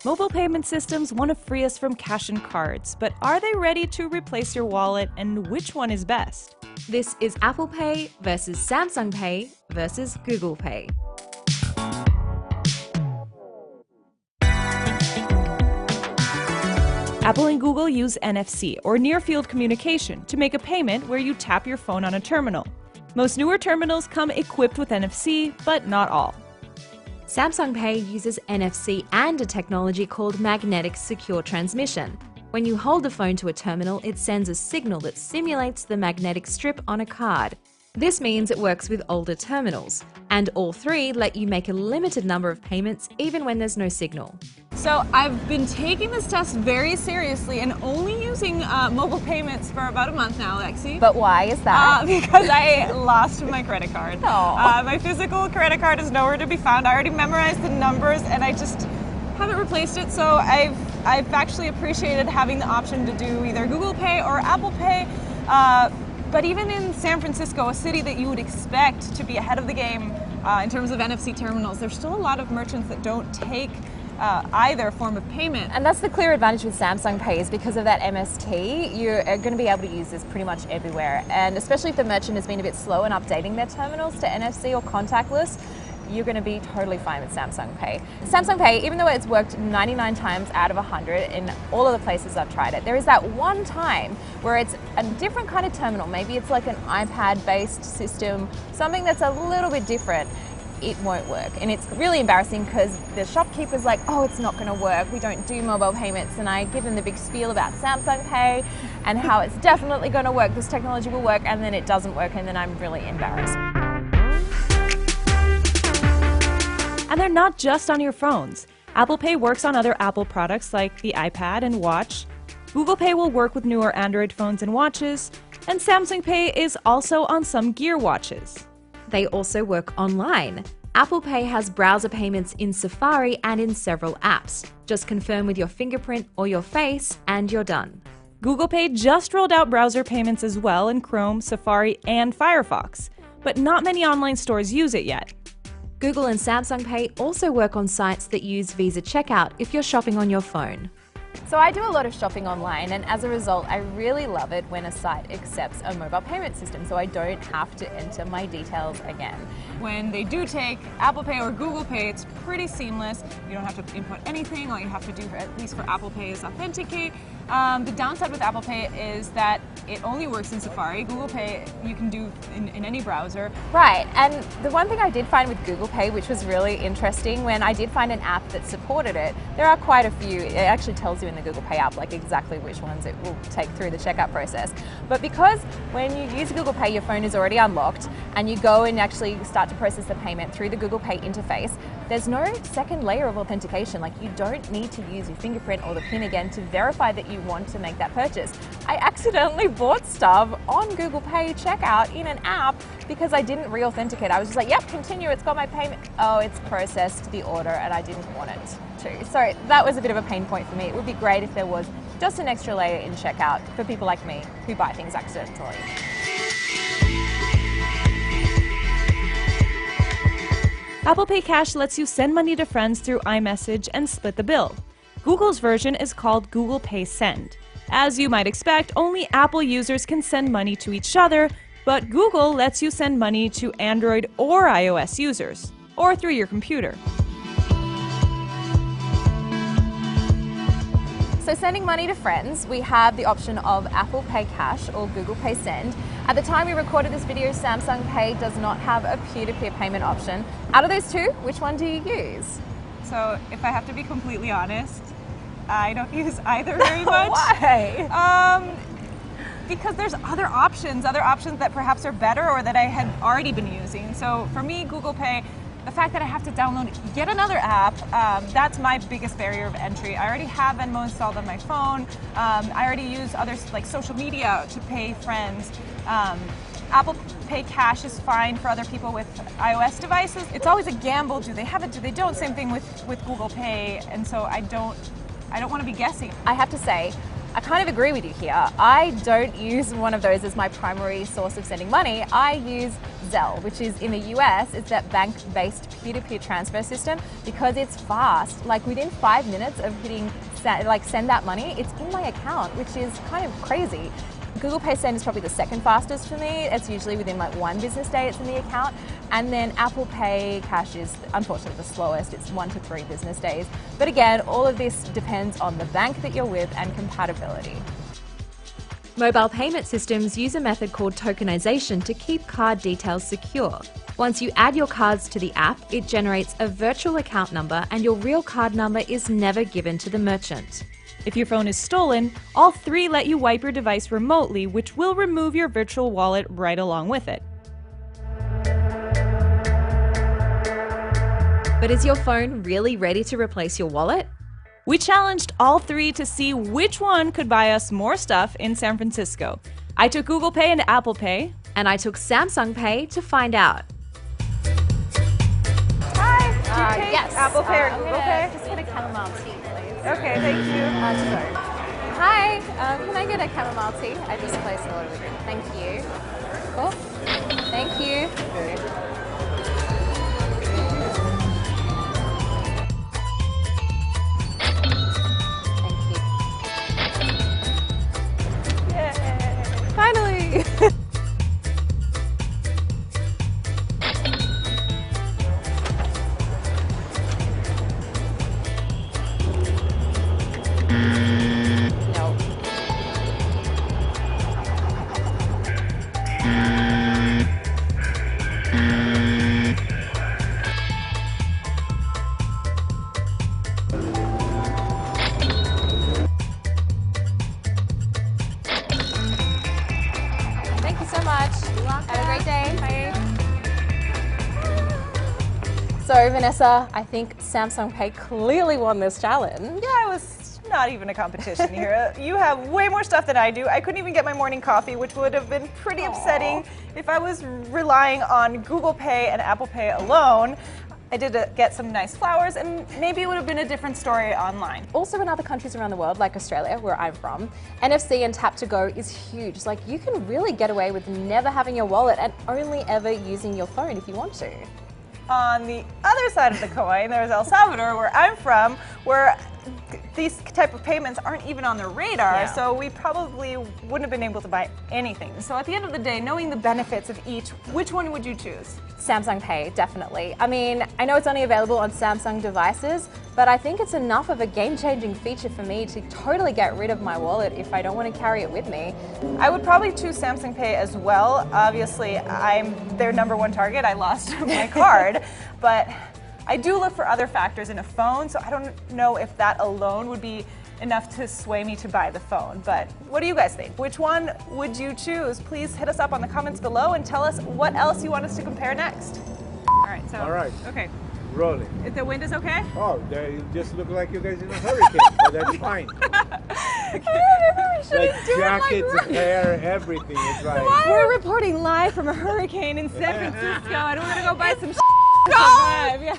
Mobile payment systems want to free us from cash and cards, but are they ready to replace your wallet, and which one is best? This is Apple Pay versus Samsung Pay versus Google Pay. Apple and Google use NFC, or near-field communication, to make a payment where you tap your phone on a terminal. Most newer terminals come equipped with NFC, but not all. Samsung Pay uses NFC and a technology called magnetic secure transmission. When you hold the phone to a terminal, it sends a signal that simulates the magnetic strip on a card. This means it works with older terminals, and all three let you make a limited number of payments even when there's no signal. So I've been taking this test very seriously and only using mobile payments for about a month now, Lexi. But why is that? Because I lost my credit card. Aw. My physical credit card is nowhere to be found. I already memorized the numbers and I just haven't replaced it. So I've actually appreciated having the option to do either Google Pay or Apple Pay. But even in San Francisco, a city that you would expect to be ahead of the game in terms of NFC terminals, there's still a lot of merchants that don't take either form of payment. And that's the clear advantage with Samsung Pay is because of that MST, you're going to be able to use this pretty much everywhere. And especially if the merchant has been a bit slow in updating their terminals to NFC or contactless, you're going to be totally fine with Samsung Pay. Samsung Pay, even though it's worked 99 times out of 100 in all of the places I've tried it, there is that one time where it's a different kind of terminal. Maybe it's like an iPad-based system, something that's a little bit different. It won't work. And it's really embarrassing because the shopkeeper's like, oh, it's not going to work. We don't do mobile payments. And I give them the big spiel about Samsung Pay and how it's definitely going to work. This technology will work, and then it doesn't work, and then I'm really embarrassed. And they're not just on your phones. Apple Pay works on other Apple products like the iPad and watch. Google Pay will work with newer Android phones and watches. And Samsung Pay is also on some Gear watches. They also work online. Apple Pay has browser payments in Safari and in several apps. Just confirm with your fingerprint or your face and you're done. Google Pay just rolled out browser payments as well in Chrome, Safari, and Firefox. But not many online stores use it yet. Google and Samsung Pay also work on sites that use Visa Checkout if you're shopping on your phone. So I do a lot of shopping online, and as a result, I really love it when a site accepts a mobile payment system, so I don't have to enter my details again. When they do take Apple Pay or Google Pay, it's pretty seamless. You don't have to input anything. All you have to do, at least for Apple Pay, is authenticate. The downside with Apple Pay is that it only works in Safari. Google Pay you can do in any browser. Right, and the one thing I did find with Google Pay, which was really interesting, when I did find an app that supported it, there are quite a few. It actually tells you in the Google Pay app like exactly which ones it will take through the checkout process. But because when you use Google Pay, your phone is already unlocked, and you go and actually start to process the payment through the Google Pay interface, there's no second layer of authentication. Like, you don't need to use your fingerprint or the PIN again to verify that you want to make that purchase. I accidentally bought stuff on Google Pay checkout in an app because I didn't re-authenticate. I was just like, yep, continue, it's got my payment. Oh, it's processed the order and I didn't want it to. So that was a bit of a pain point for me. It would be great if there was just an extra layer in checkout for people like me who buy things accidentally. Apple Pay Cash lets you send money to friends through iMessage and split the bill. Google's version is called Google Pay Send. As you might expect, only Apple users can send money to each other, but Google lets you send money to Android or iOS users, or through your computer. So sending money to friends, we have the option of Apple Pay Cash or Google Pay Send. At the time we recorded this video, Samsung Pay does not have a peer-to-peer payment option. Out of those two, which one do you use? So if I have to be completely honest, I don't use either very much. Why? Because there's other options that perhaps are better or that I had already been using. So for me, Google Pay, the fact that I have to download yet another app, that's my biggest barrier of entry. I already have Venmo installed on my phone. I already use others like social media to pay friends. Apple Pay Cash is fine for other people with iOS devices. It's always a gamble. Do they have it? Do they don't? Same thing with Google Pay. And so I don't want to be guessing. I have to say, I kind of agree with you here. I don't use one of those as my primary source of sending money. I use Zelle, which is in the US, it's that bank-based peer-to-peer transfer system because it's fast. Like within 5 minutes of hitting send that money, it's in my account, which is kind of crazy. Google Pay Send is probably the second fastest for me. It's usually within like 1 business day it's in the account. And then Apple Pay Cash is unfortunately the slowest. It's 1 to 3 business days. But again, all of this depends on the bank that you're with and compatibility. Mobile payment systems use a method called tokenization to keep card details secure. Once you add your cards to the app, it generates a virtual account number and your real card number is never given to the merchant. If your phone is stolen, all 3 let you wipe your device remotely, which will remove your virtual wallet right along with it. But is your phone really ready to replace your wallet? We challenged all 3 to see which one could buy us more stuff in San Francisco. I took Google Pay and Apple Pay. And I took Samsung Pay to find out. Hi, do you take yes. Apple Pay or Google Pay? Just get a chamomile tea, please. Okay, thank you. Hi, can I get a chamomile tea? I just placed an order with you. Thank you. Cool. Thank you. Thank you. Finally! No. Thank you so much. Have a great day. Bye. So, Vanessa, I think Samsung Pay clearly won this challenge. Yeah, it was not even a competition here. You have way more stuff than I do. I couldn't even get my morning coffee, which would have been pretty upsetting if I was relying on Google Pay and Apple Pay alone. I did get some nice flowers, and maybe it would have been a different story online. Also in other countries around the world, like Australia, where I'm from, NFC and tap to go is huge. Like you can really get away with never having your wallet and only ever using your phone if you want to. On the other side of the coin, there's El Salvador, where I'm from, where these type of payments aren't even on their radar, so we probably wouldn't have been able to buy anything. So at the end of the day, knowing the benefits of each, which one would you choose? Samsung Pay, definitely. I mean, I know it's only available on Samsung devices, but I think it's enough of a game-changing feature for me to totally get rid of my wallet if I don't want to carry it with me. I would probably choose Samsung Pay as well. Obviously, I'm their #1 target. I lost my card, but I do look for other factors in a phone, so I don't know if that alone would be enough to sway me to buy the phone. But what do you guys think? Which one would you choose? Please hit us up on the comments below and tell us what else you want us to compare next. All right, so. All right. Okay. Rolling. If the wind is okay? Oh, you just look like you guys in a hurricane, but that's fine. Like jackets, hair, everything. It's like We're reporting live from a hurricane in San Francisco, and we're gonna go buy some to survive. Yeah.